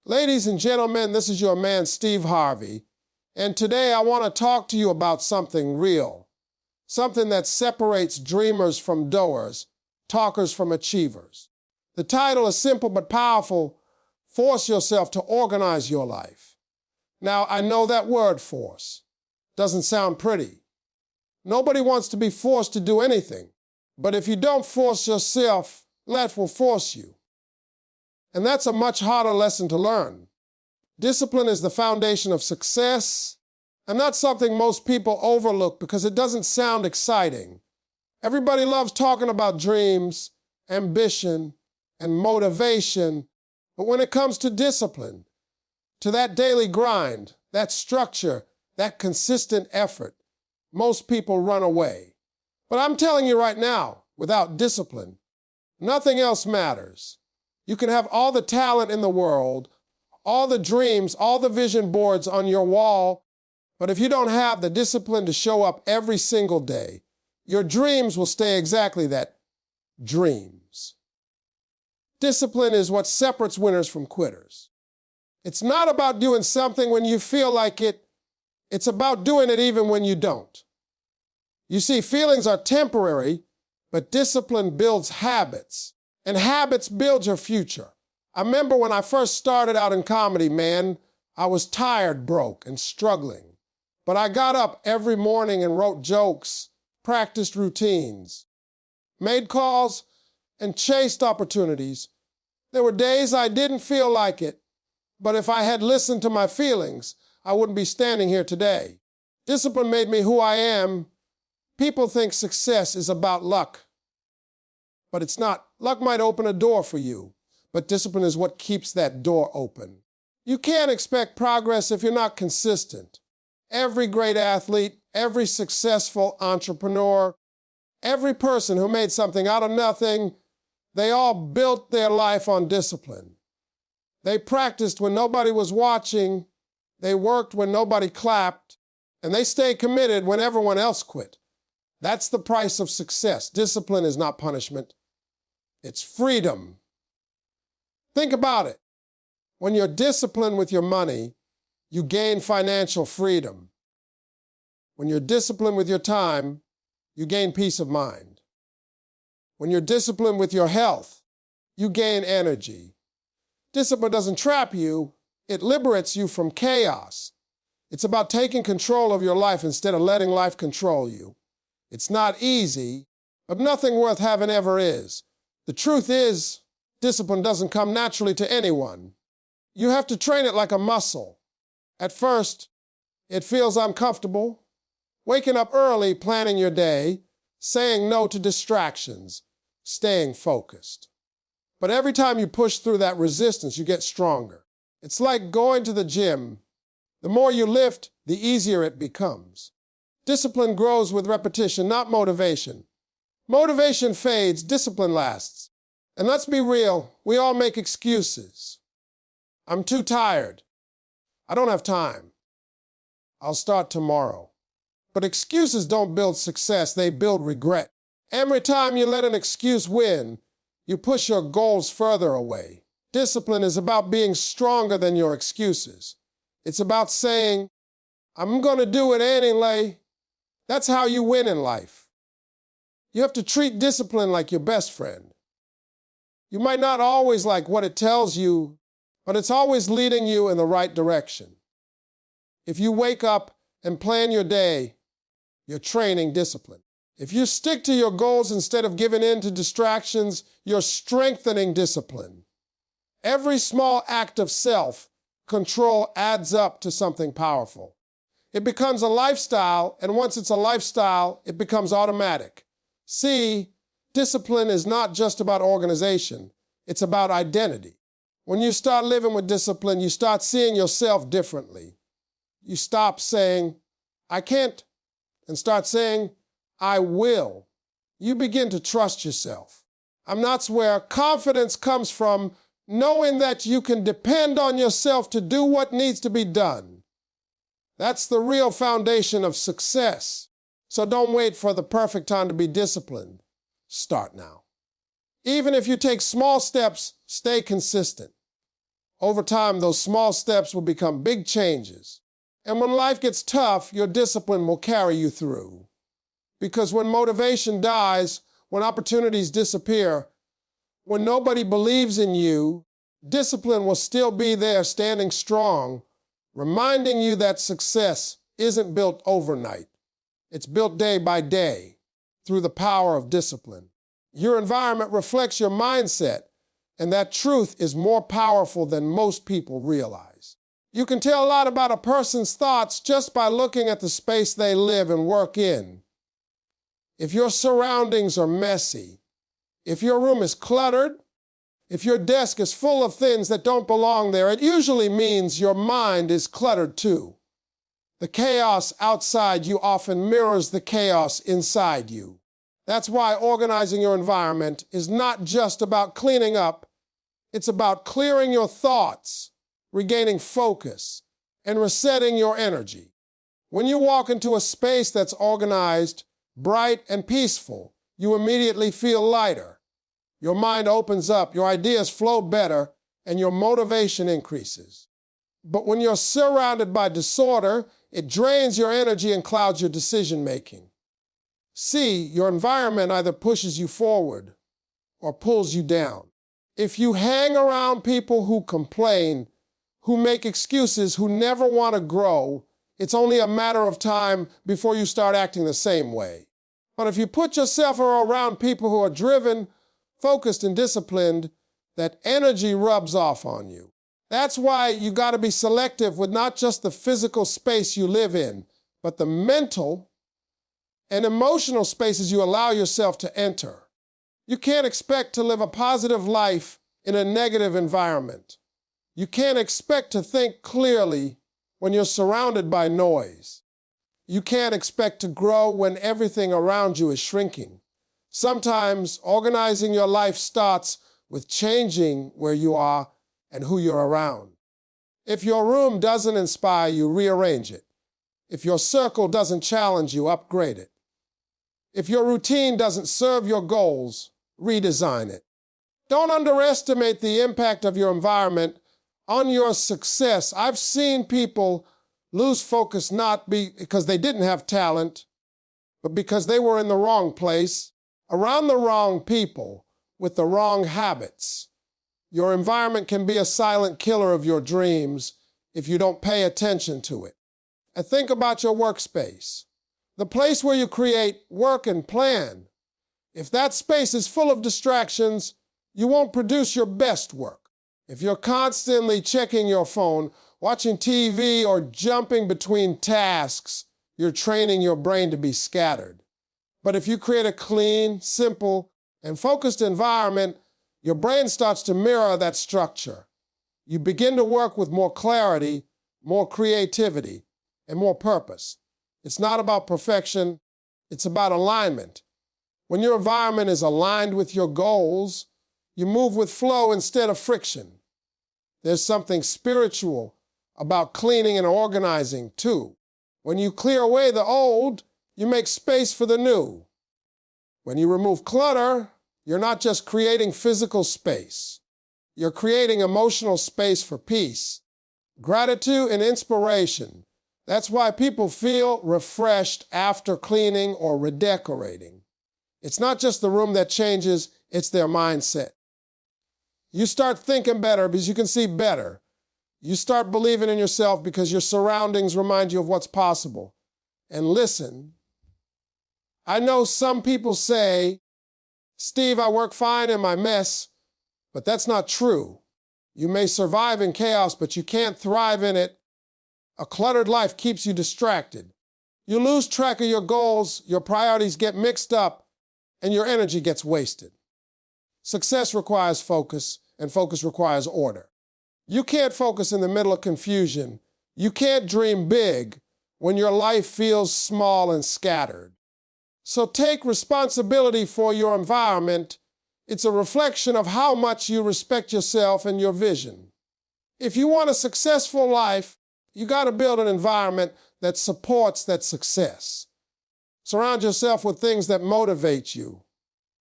Ladies and gentlemen, this is your man, Steve Harvey, and today I want to talk to you about something real, something that separates dreamers from doers, talkers from achievers. The title is simple but powerful: Force yourself to organize your life. Now, I know that word force doesn't sound pretty. Nobody wants to be forced to do anything, but if you don't force yourself, life will force you. And that's a much harder lesson to learn. Discipline is the foundation of success, and that's something most people overlook because it doesn't sound exciting. Everybody loves talking about dreams, ambition, and motivation, but when it comes to discipline, to that daily grind, that structure, that consistent effort, most people run away. But I'm telling you right now, without discipline, nothing else matters. You can have all the talent in the world, all the dreams, all the vision boards on your wall, but if you don't have the discipline to show up every single day, your dreams will stay exactly that, dreams. Discipline is what separates winners from quitters. It's not about doing something when you feel like it. It's about doing it even when you don't. You see, feelings are temporary, but discipline builds habits. And habits build your future. I remember when I first started out in comedy, man, I was tired, broke, and struggling. But I got up every morning and wrote jokes, practiced routines, made calls, and chased opportunities. There were days I didn't feel like it, but if I had listened to my feelings, I wouldn't be standing here today. Discipline made me who I am. People think success is about luck, but it's not. Luck might open a door for you, but discipline is what keeps that door open. You can't expect progress if you're not consistent. Every great athlete, every successful entrepreneur, every person who made something out of nothing, they all built their life on discipline. They practiced when nobody was watching, they worked when nobody clapped, and they stayed committed when everyone else quit. That's the price of success. Discipline is not punishment. It's freedom. Think about it. When you're disciplined with your money, you gain financial freedom. When you're disciplined with your time, you gain peace of mind. When you're disciplined with your health, you gain energy. Discipline doesn't trap you, it liberates you from chaos. It's about taking control of your life instead of letting life control you. It's not easy, but nothing worth having ever is. The truth is, discipline doesn't come naturally to anyone. You have to train it like a muscle. At first, it feels uncomfortable. Waking up early, planning your day, saying no to distractions, staying focused. But every time you push through that resistance, you get stronger. It's like going to the gym. The more you lift, the easier it becomes. Discipline grows with repetition, not motivation. Motivation fades, discipline lasts. And let's be real, we all make excuses. I'm too tired. I don't have time. I'll start tomorrow. But excuses don't build success, they build regret. Every time you let an excuse win, you push your goals further away. Discipline is about being stronger than your excuses. It's about saying, I'm going to do it anyway. That's how you win in life. You have to treat discipline like your best friend. You might not always like what it tells you, but it's always leading you in the right direction. If you wake up and plan your day, you're training discipline. If you stick to your goals instead of giving in to distractions, you're strengthening discipline. Every small act of self-control adds up to something powerful. It becomes a lifestyle, and once it's a lifestyle, it becomes automatic. See, discipline is not just about organization, it's about identity. When you start living with discipline, you start seeing yourself differently. You stop saying, I can't, and start saying, I will. You begin to trust yourself. And that's where confidence comes from, knowing that you can depend on yourself to do what needs to be done. That's the real foundation of success. So don't wait for the perfect time to be disciplined. Start now. Even if you take small steps, stay consistent. Over time, those small steps will become big changes. And when life gets tough, your discipline will carry you through. Because when motivation dies, when opportunities disappear, when nobody believes in you, discipline will still be there standing strong, reminding you that success isn't built overnight. It's built day by day through the power of discipline. Your environment reflects your mindset, and that truth is more powerful than most people realize. You can tell a lot about a person's thoughts just by looking at the space they live and work in. If your surroundings are messy, if your room is cluttered, if your desk is full of things that don't belong there, it usually means your mind is cluttered too. The chaos outside you often mirrors the chaos inside you. That's why organizing your environment is not just about cleaning up, it's about clearing your thoughts, regaining focus, and resetting your energy. When you walk into a space that's organized, bright, and peaceful, you immediately feel lighter. Your mind opens up, your ideas flow better, and your motivation increases. But when you're surrounded by disorder, it drains your energy and clouds your decision-making. See, your environment either pushes you forward or pulls you down. If you hang around people who complain, who make excuses, who never want to grow, it's only a matter of time before you start acting the same way. But if you put yourself around people who are driven, focused, and disciplined, that energy rubs off on you. That's why you got to be selective with not just the physical space you live in, but the mental and emotional spaces you allow yourself to enter. You can't expect to live a positive life in a negative environment. You can't expect to think clearly when you're surrounded by noise. You can't expect to grow when everything around you is shrinking. Sometimes organizing your life starts with changing where you are and who you're around. If your room doesn't inspire you, rearrange it. If your circle doesn't challenge you, upgrade it. If your routine doesn't serve your goals, redesign it. Don't underestimate the impact of your environment on your success. I've seen people lose focus not because they didn't have talent, but because they were in the wrong place, around the wrong people, with the wrong habits. Your environment can be a silent killer of your dreams if you don't pay attention to it. And think about your workspace, the place where you create, work, and plan. If that space is full of distractions, you won't produce your best work. If you're constantly checking your phone, watching TV, or jumping between tasks, you're training your brain to be scattered. But if you create a clean, simple, and focused environment, your brain starts to mirror that structure. You begin to work with more clarity, more creativity, and more purpose. It's not about perfection, it's about alignment. When your environment is aligned with your goals, you move with flow instead of friction. There's something spiritual about cleaning and organizing, too. When you clear away the old, you make space for the new. When you remove clutter, you're not just creating physical space. You're creating emotional space for peace, gratitude, and inspiration. That's why people feel refreshed after cleaning or redecorating. It's not just the room that changes, it's their mindset. You start thinking better because you can see better. You start believing in yourself because your surroundings remind you of what's possible. And listen, I know some people say, Steve, I work fine in my mess, but that's not true. You may survive in chaos, but you can't thrive in it. A cluttered life keeps you distracted. You lose track of your goals, your priorities get mixed up, and your energy gets wasted. Success requires focus, and focus requires order. You can't focus in the middle of confusion. You can't dream big when your life feels small and scattered. So take responsibility for your environment. It's a reflection of how much you respect yourself and your vision. If you want a successful life, you got to build an environment that supports that success. Surround yourself with things that motivate you,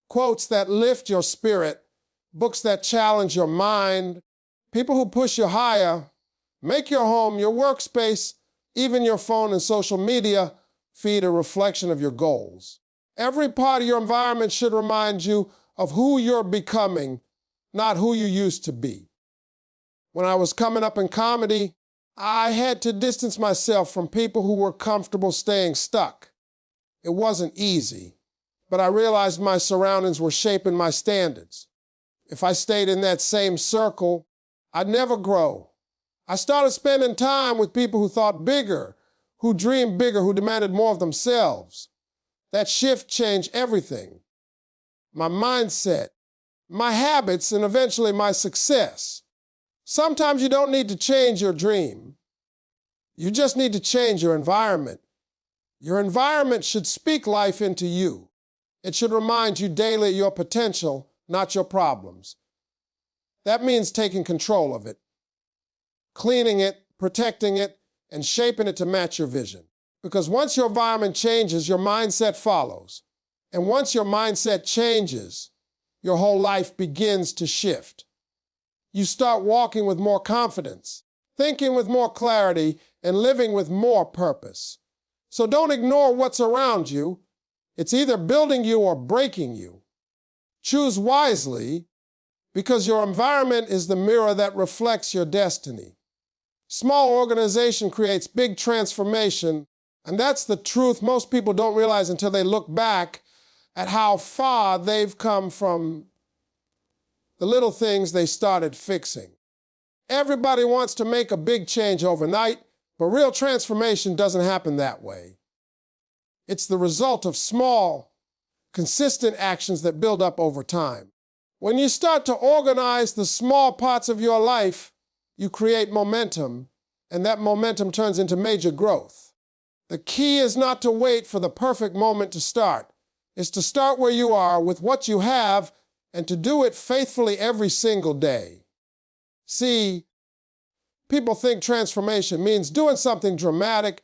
quotes that lift your spirit, books that challenge your mind, People who push you higher make your home, your workspace, even your phone and social media feed a reflection of your goals. Every part of your environment should remind you of who you're becoming, not who you used to be. When I was coming up in comedy, I had to distance myself from people who were comfortable staying stuck. It wasn't easy, but I realized my surroundings were shaping my standards. If I stayed in that same circle, I'd never grow. I started spending time with people who thought bigger, who dreamed bigger, who demanded more of themselves. That shift changed everything. My mindset, my habits, and eventually my success. Sometimes you don't need to change your dream. You just need to change your environment. Your environment should speak life into you. It should remind you daily of your potential, not your problems. That means taking control of it, cleaning it, protecting it, and shaping it to match your vision. Because once your environment changes, your mindset follows. And once your mindset changes, your whole life begins to shift. You start walking with more confidence, thinking with more clarity, and living with more purpose. So don't ignore what's around you. It's either building you or breaking you. Choose wisely, because your environment is the mirror that reflects your destiny. Small organization creates big transformation, and that's the truth most people don't realize until they look back at how far they've come from the little things they started fixing. Everybody wants to make a big change overnight, but real transformation doesn't happen that way. It's the result of small, consistent actions that build up over time. When you start to organize the small parts of your life, you create momentum, and that momentum turns into major growth. The key is not to wait for the perfect moment to start. It's to start where you are with what you have and to do it faithfully every single day. See, people think transformation means doing something dramatic,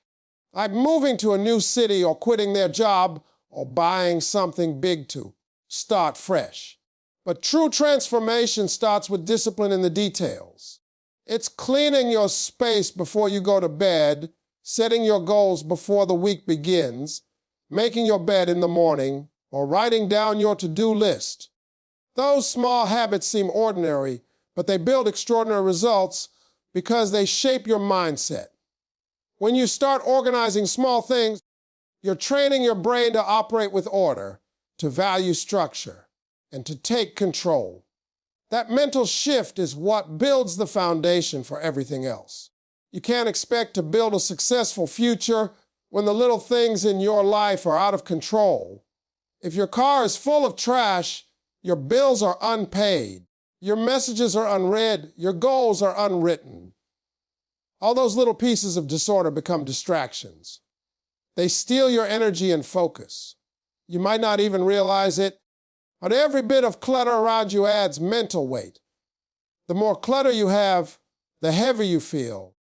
like moving to a new city or quitting their job or buying something big to start fresh. But true transformation starts with discipline in the details. It's cleaning your space before you go to bed, setting your goals before the week begins, making your bed in the morning, or writing down your to-do list. Those small habits seem ordinary, but they build extraordinary results because they shape your mindset. When you start organizing small things, you're training your brain to operate with order, to value structure, and to take control. That mental shift is what builds the foundation for everything else. You can't expect to build a successful future when the little things in your life are out of control. If your car is full of trash, your bills are unpaid, your messages are unread, your goals are unwritten. All those little pieces of disorder become distractions. They steal your energy and focus. You might not even realize it, but every bit of clutter around you adds mental weight. The more clutter you have, the heavier you feel.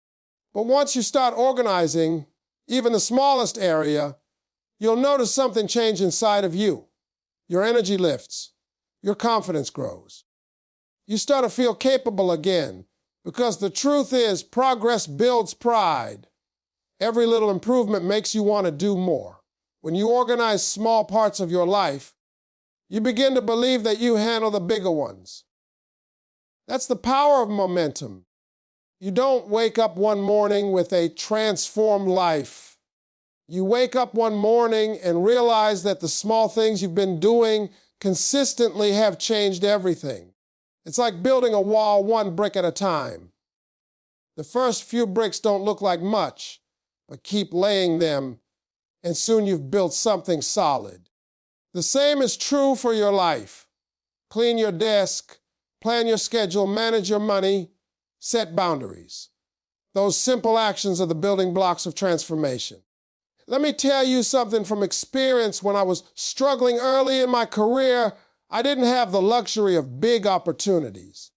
But once you start organizing, even the smallest area, you'll notice something change inside of you. Your energy lifts. Your confidence grows. You start to feel capable again, because the truth is, progress builds pride. Every little improvement makes you want to do more. When you organize small parts of your life, you begin to believe that you handle the bigger ones. That's the power of momentum. You don't wake up one morning with a transformed life. You wake up one morning and realize that the small things you've been doing consistently have changed everything. It's like building a wall one brick at a time. The first few bricks don't look like much, but keep laying them, and soon you've built something solid. The same is true for your life. Clean your desk, plan your schedule, manage your money, set boundaries. Those simple actions are the building blocks of transformation. Let me tell you something from experience. When I was struggling early in my career, I didn't have the luxury of big opportunities,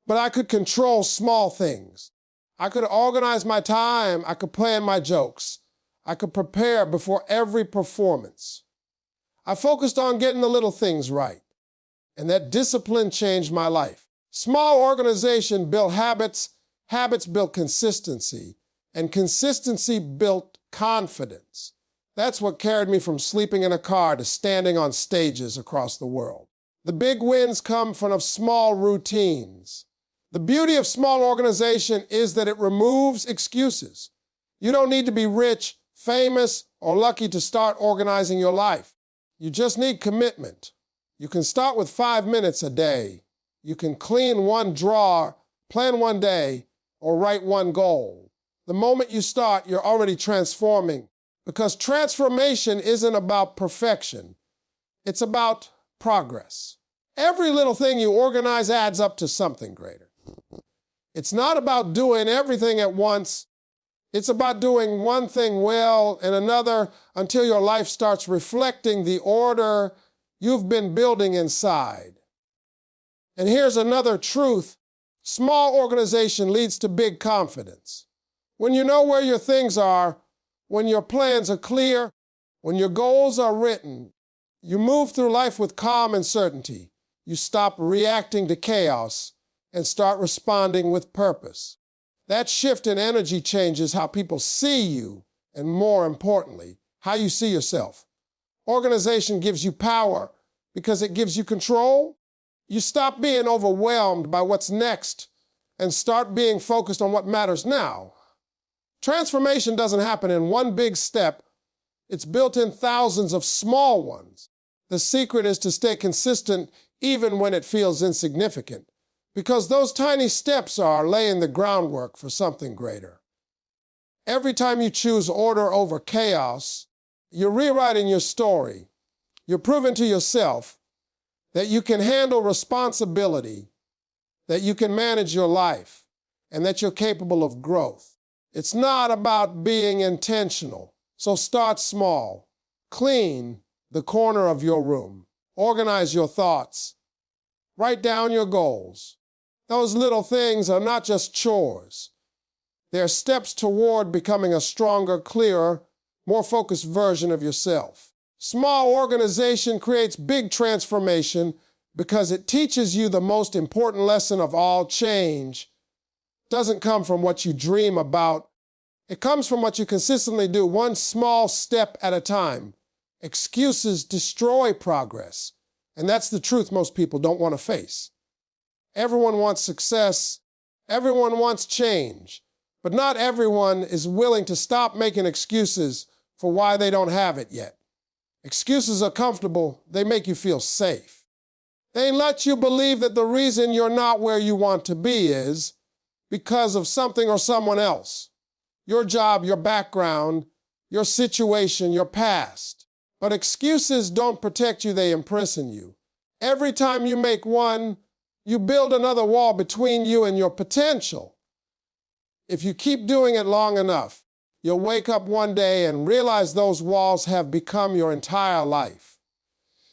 but I could control small things. I could organize my time. I could plan my jokes. I could prepare before every performance. I focused on getting the little things right, and that discipline changed my life. Small organization built habits, habits built consistency, and consistency built confidence. That's what carried me from sleeping in a car to standing on stages across the world. The big wins come from small routines. The beauty of small organization is that it removes excuses. You don't need to be rich, famous, or lucky to start organizing your life. You just need commitment. You can start with 5 minutes a day. You can clean one drawer, plan one day, or write one goal. The moment you start, you're already transforming, because transformation isn't about perfection. It's about progress. Every little thing you organize adds up to something greater. It's not about doing everything at once. It's about doing one thing well and another until your life starts reflecting the order you've been building inside. And here's another truth. Small organization leads to big confidence. When you know where your things are, when your plans are clear, when your goals are written, you move through life with calm and certainty. You stop reacting to chaos and start responding with purpose. That shift in energy changes how people see you, and more importantly, how you see yourself. Organization gives you power because it gives you control. You stop being overwhelmed by what's next and start being focused on what matters now. Transformation doesn't happen in one big step. It's built in thousands of small ones. The secret is to stay consistent even when it feels insignificant, because those tiny steps are laying the groundwork for something greater. Every time you choose order over chaos, you're rewriting your story. You're proving to yourself that you can handle responsibility, that you can manage your life, and that you're capable of growth. It's not about being intentional, so start small. Clean the corner of your room. Organize your thoughts. Write down your goals. Those little things are not just chores. They're steps toward becoming a stronger, clearer, more focused version of yourself. Small organization creates big transformation because it teaches you the most important lesson of all. Change doesn't come from what you dream about. It comes from what you consistently do, one small step at a time. Excuses destroy progress, and that's the truth most people don't want to face. Everyone wants success. Everyone wants change. But not everyone is willing to stop making excuses for why they don't have it yet. Excuses are comfortable. They make you feel safe. They let you believe that the reason you're not where you want to be is because of something or someone else. Your job, your background, your situation, your past. But excuses don't protect you, they imprison you. Every time you make one, you build another wall between you and your potential. If you keep doing it long enough, you'll wake up one day and realize those walls have become your entire life.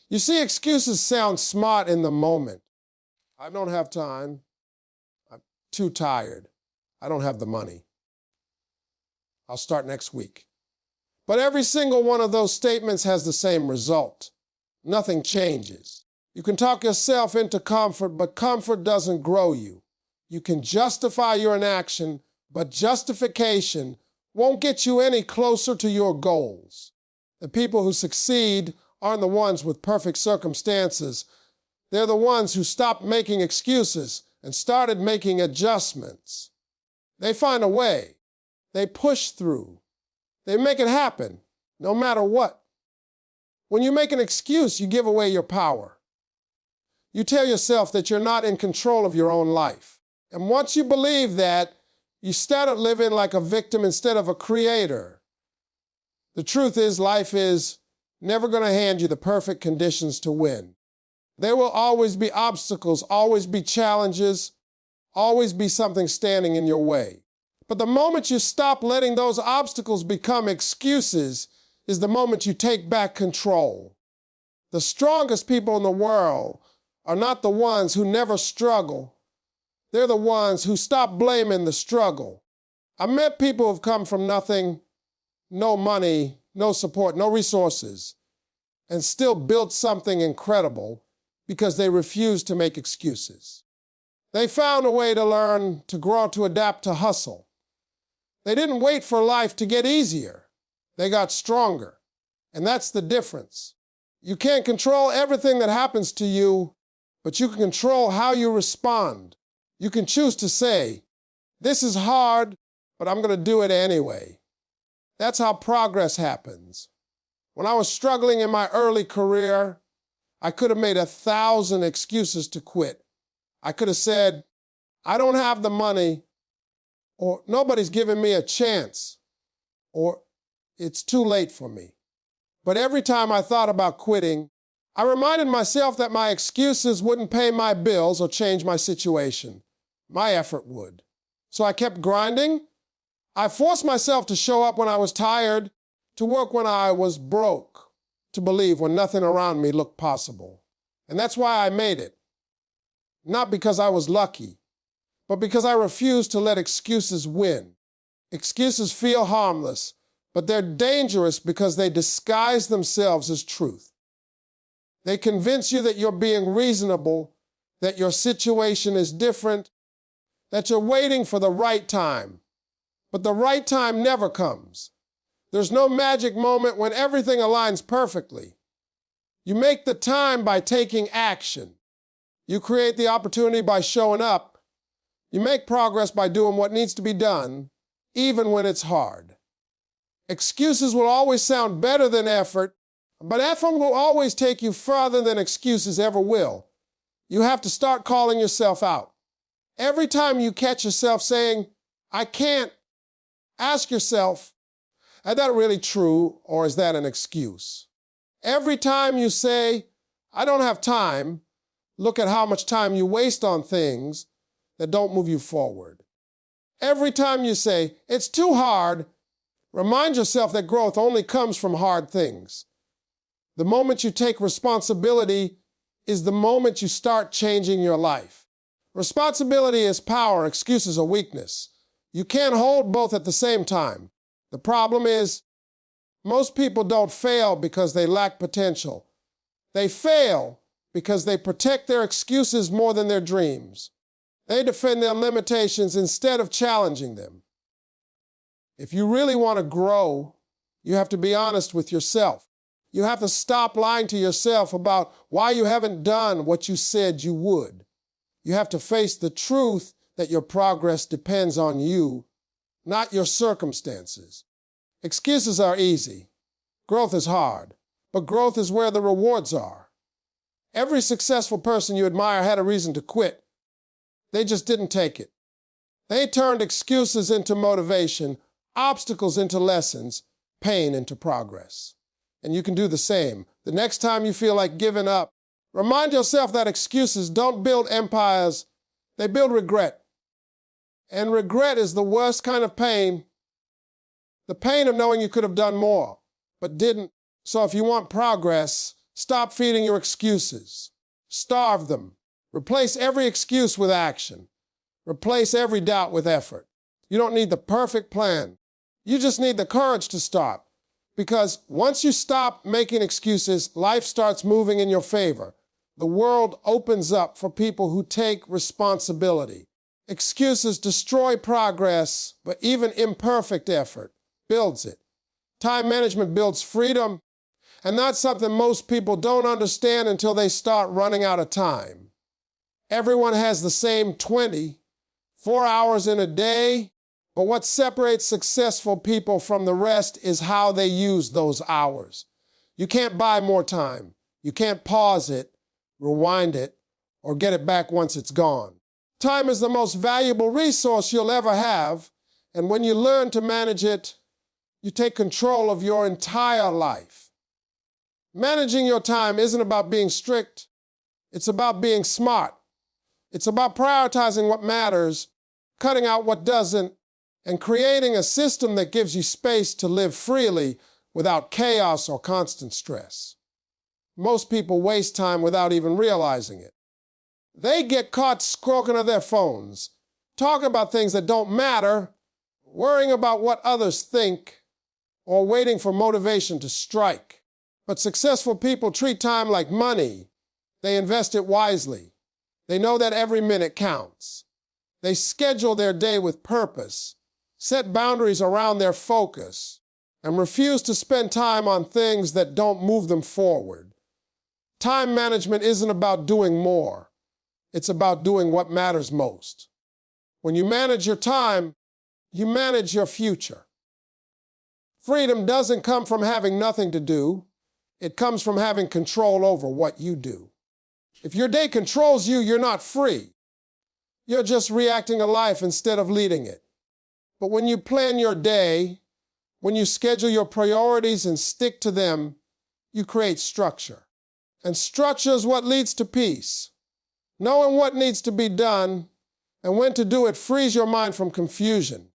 You see, excuses sound smart in the moment. I don't have time. I'm too tired. I don't have the money. I'll start next week. But every single one of those statements has the same result. Nothing changes. You can talk yourself into comfort, but comfort doesn't grow you. You can justify your inaction, but justification won't get you any closer to your goals. The people who succeed aren't the ones with perfect circumstances. They're the ones who stopped making excuses and started making adjustments. They find a way. They push through. They make it happen, no matter what. When you make an excuse, you give away your power. You tell yourself that you're not in control of your own life. And once you believe that, you start living like a victim instead of a creator. The truth is, life is never going to hand you the perfect conditions to win. There will always be obstacles, always be challenges, always be something standing in your way. But the moment you stop letting those obstacles become excuses is the moment you take back control. The strongest people in the world are not the ones who never struggle. They're the ones who stop blaming the struggle. I met people who've come from nothing, no money, no support, no resources, and still built something incredible because they refused to make excuses. They found a way to learn, to grow, to adapt, to hustle. They didn't wait for life to get easier. They got stronger. And that's the difference. You can't control everything that happens to you, but you can control how you respond. You can choose to say, "This is hard, but I'm going to do it anyway." That's how progress happens. When I was struggling in my early career, I could have made 1,000 excuses to quit. I could have said, "I don't have the money," or "Nobody's giving me a chance," or "It's too late for me." But every time I thought about quitting, I reminded myself that my excuses wouldn't pay my bills or change my situation. My effort would. So I kept grinding. I forced myself to show up when I was tired, to work when I was broke, to believe when nothing around me looked possible. And that's why I made it. Not because I was lucky, but because I refused to let excuses win. Excuses feel harmless, but they're dangerous because they disguise themselves as truth. They convince you that you're being reasonable, that your situation is different, that you're waiting for the right time. But the right time never comes. There's no magic moment when everything aligns perfectly. You make the time by taking action. You create the opportunity by showing up. You make progress by doing what needs to be done, even when it's hard. Excuses will always sound better than effort, but effort will always take you further than excuses ever will. You have to start calling yourself out. Every time you catch yourself saying, "I can't," ask yourself, "Is that really true, or is that an excuse?" Every time you say, "I don't have time," look at how much time you waste on things that don't move you forward. Every time you say, "It's too hard," remind yourself that growth only comes from hard things. The moment you take responsibility is the moment you start changing your life. Responsibility is power, excuses are weakness. You can't hold both at the same time. The problem is, most people don't fail because they lack potential. They fail because they protect their excuses more than their dreams. They defend their limitations instead of challenging them. If you really want to grow, you have to be honest with yourself. You have to stop lying to yourself about why you haven't done what you said you would. You have to face the truth that your progress depends on you, not your circumstances. Excuses are easy. Growth is hard, but growth is where the rewards are. Every successful person you admire had a reason to quit. They just didn't take it. They turned excuses into motivation, obstacles into lessons, pain into progress. And you can do the same. The next time you feel like giving up, remind yourself that excuses don't build empires, they build regret. And regret is the worst kind of pain, the pain of knowing you could have done more, but didn't. So if you want progress, stop feeding your excuses. Starve them. Replace every excuse with action. Replace every doubt with effort. You don't need the perfect plan. You just need the courage to start. Because once you stop making excuses, life starts moving in your favor. The world opens up for people who take responsibility. Excuses destroy progress, but even imperfect effort builds it. Time management builds freedom, and that's something most people don't understand until they start running out of time. Everyone has the same 24 hours in a day, but what separates successful people from the rest is how they use those hours. You can't buy more time. You can't pause it, rewind it, or get it back once it's gone. Time is the most valuable resource you'll ever have, and when you learn to manage it, you take control of your entire life. Managing your time isn't about being strict. It's about being smart. It's about prioritizing what matters, cutting out what doesn't, and creating a system that gives you space to live freely without chaos or constant stress. Most people waste time without even realizing it. They get caught scrolling on their phones, talking about things that don't matter, worrying about what others think, or waiting for motivation to strike. But successful people treat time like money. They invest it wisely. They know that every minute counts. They schedule their day with purpose, set boundaries around their focus, and refuse to spend time on things that don't move them forward. Time management isn't about doing more. It's about doing what matters most. When you manage your time, you manage your future. Freedom doesn't come from having nothing to do. It comes from having control over what you do. If your day controls you, you're not free. You're just reacting to life instead of leading it. But when you plan your day, when you schedule your priorities and stick to them, you create structure. And structure is what leads to peace. Knowing what needs to be done and when to do it frees your mind from confusion.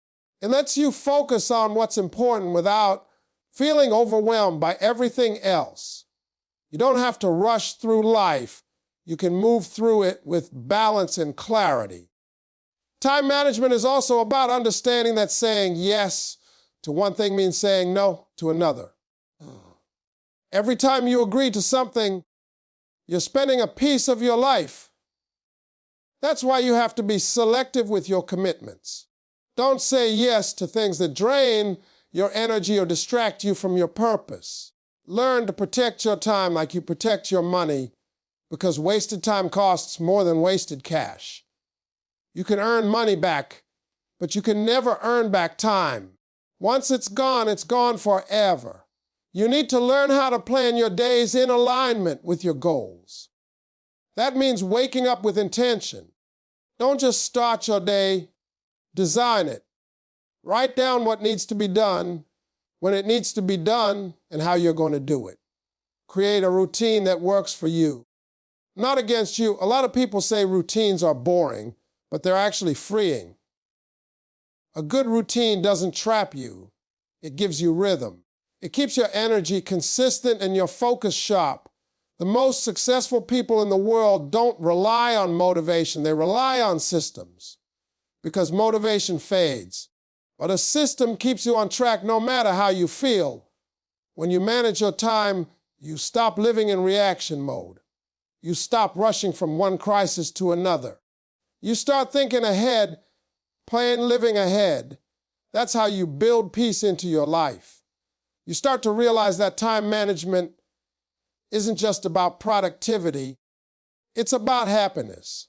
It lets you focus on what's important without feeling overwhelmed by everything else. You don't have to rush through life. You can move through it with balance and clarity. Time management is also about understanding that saying yes to one thing means saying no to another. Every time you agree to something, you're spending a piece of your life. That's why you have to be selective with your commitments. Don't say yes to things that drain your energy or distract you from your purpose. Learn to protect your time like you protect your money, because wasted time costs more than wasted cash. You can earn money back, but you can never earn back time. Once it's gone forever. You need to learn how to plan your days in alignment with your goals. That means waking up with intention. Don't just start your day, design it. Write down what needs to be done, when it needs to be done, and how you're going to do it. Create a routine that works for you. Not against you. A lot of people say routines are boring, but they're actually freeing. A good routine doesn't trap you. It gives you rhythm. It keeps your energy consistent and your focus sharp. The most successful people in the world don't rely on motivation. They rely on systems because motivation fades. But a system keeps you on track no matter how you feel. When you manage your time, you stop living in reaction mode. You stop rushing from one crisis to another. You start thinking ahead, living ahead. That's how you build peace into your life. You start to realize that time management isn't just about productivity. It's about happiness.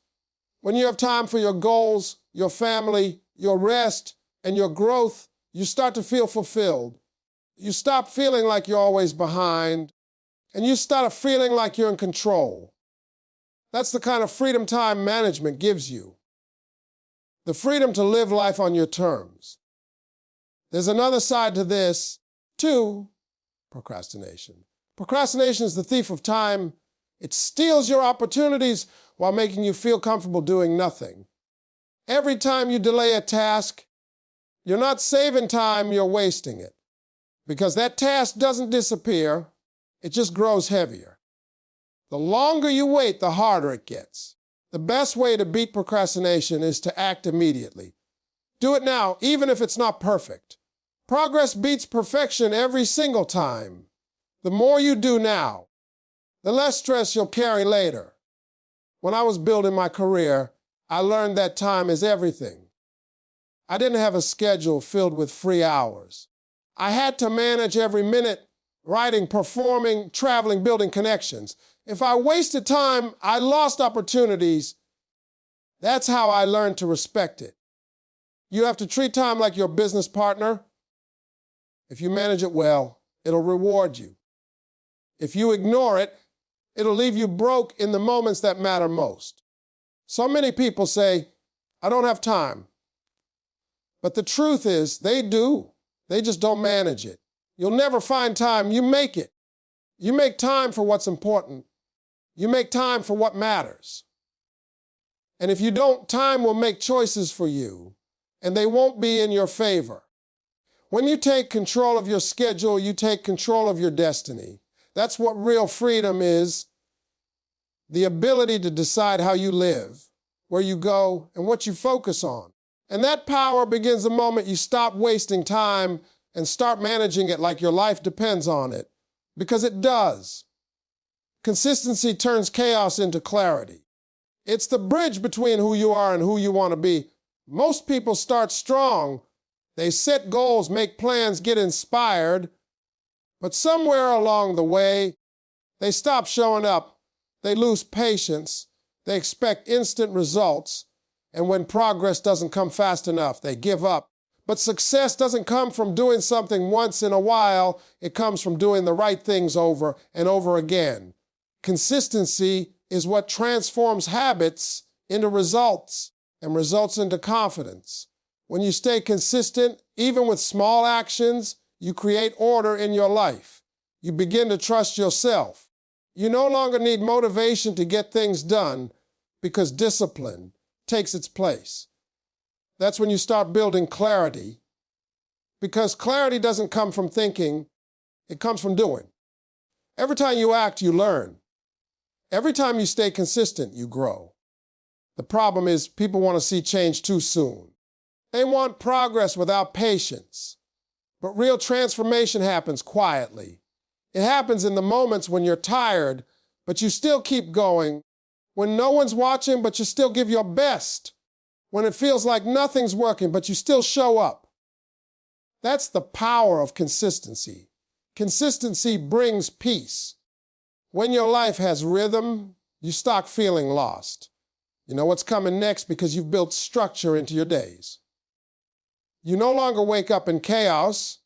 When you have time for your goals, your family, your rest, and your growth, you start to feel fulfilled. You stop feeling like you're always behind, and you start feeling like you're in control. That's the kind of freedom time management gives you. The freedom to live life on your terms. There's another side to this, too, procrastination. Procrastination is the thief of time. It steals your opportunities while making you feel comfortable doing nothing. Every time you delay a task, you're not saving time, you're wasting it. Because that task doesn't disappear, it just grows heavier. The longer you wait, the harder it gets. The best way to beat procrastination is to act immediately. Do it now, even if it's not perfect. Progress beats perfection every single time. The more you do now, the less stress you'll carry later. When I was building my career, I learned that time is everything. I didn't have a schedule filled with free hours. I had to manage every minute, writing, performing, traveling, building connections. If I wasted time, I lost opportunities. That's how I learned to respect it. You have to treat time like your business partner. If you manage it well, it'll reward you. If you ignore it, it'll leave you broke in the moments that matter most. So many people say, I don't have time. But the truth is, they do. They just don't manage it. You'll never find time. You make it. You make time for what's important. You make time for what matters. And if you don't, time will make choices for you, and they won't be in your favor. When you take control of your schedule, you take control of your destiny. That's what real freedom is, the ability to decide how you live, where you go, and what you focus on. And that power begins the moment you stop wasting time and start managing it like your life depends on it, because it does. Consistency turns chaos into clarity. It's the bridge between who you are and who you want to be. Most people start strong. They set goals, make plans, get inspired. But somewhere along the way, they stop showing up. They lose patience. They expect instant results. And when progress doesn't come fast enough, they give up. But success doesn't come from doing something once in a while. It comes from doing the right things over and over again. Consistency is what transforms habits into results and results into confidence. When you stay consistent, even with small actions, you create order in your life. You begin to trust yourself. You no longer need motivation to get things done because discipline takes its place. That's when you start building clarity, because clarity doesn't come from thinking, it comes from doing. Every time you act, you learn. Every time you stay consistent, you grow. The problem is people want to see change too soon. They want progress without patience. But real transformation happens quietly. It happens in the moments when you're tired, but you still keep going. When no one's watching, but you still give your best. When it feels like nothing's working, but you still show up. That's the power of consistency. Consistency brings peace. When your life has rhythm, you stop feeling lost. You know what's coming next because you've built structure into your days. You no longer wake up in chaos,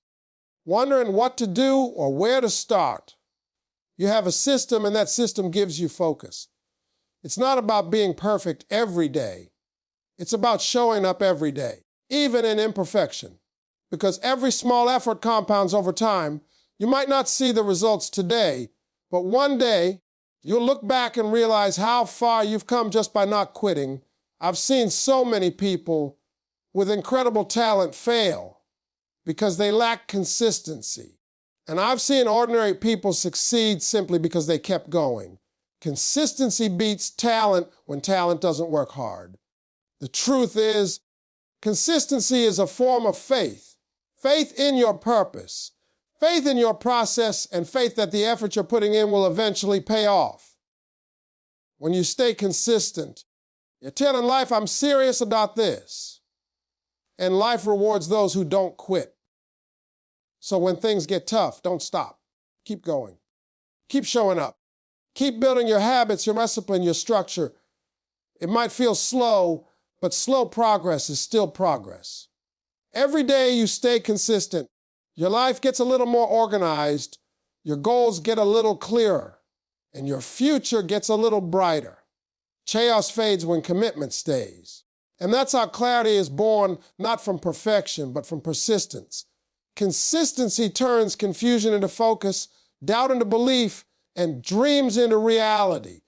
wondering what to do or where to start. You have a system, and that system gives you focus. It's not about being perfect every day. It's about showing up every day, even in imperfection. Because every small effort compounds over time. You might not see the results today, but one day you'll look back and realize how far you've come just by not quitting. I've seen so many people with incredible talent fail because they lack consistency. And I've seen ordinary people succeed simply because they kept going. Consistency beats talent when talent doesn't work hard. The truth is, consistency is a form of faith. Faith in your purpose, faith in your process, and faith that the effort you're putting in will eventually pay off. When you stay consistent, you're telling life, I'm serious about this. And life rewards those who don't quit. So when things get tough, don't stop. Keep going. Keep showing up. Keep building your habits, your discipline, your structure. It might feel slow, but slow progress is still progress. Every day you stay consistent, your life gets a little more organized, your goals get a little clearer, and your future gets a little brighter. Chaos fades when commitment stays. And that's how clarity is born, not from perfection, but from persistence. Consistency turns confusion into focus, doubt into belief, and dreams into reality.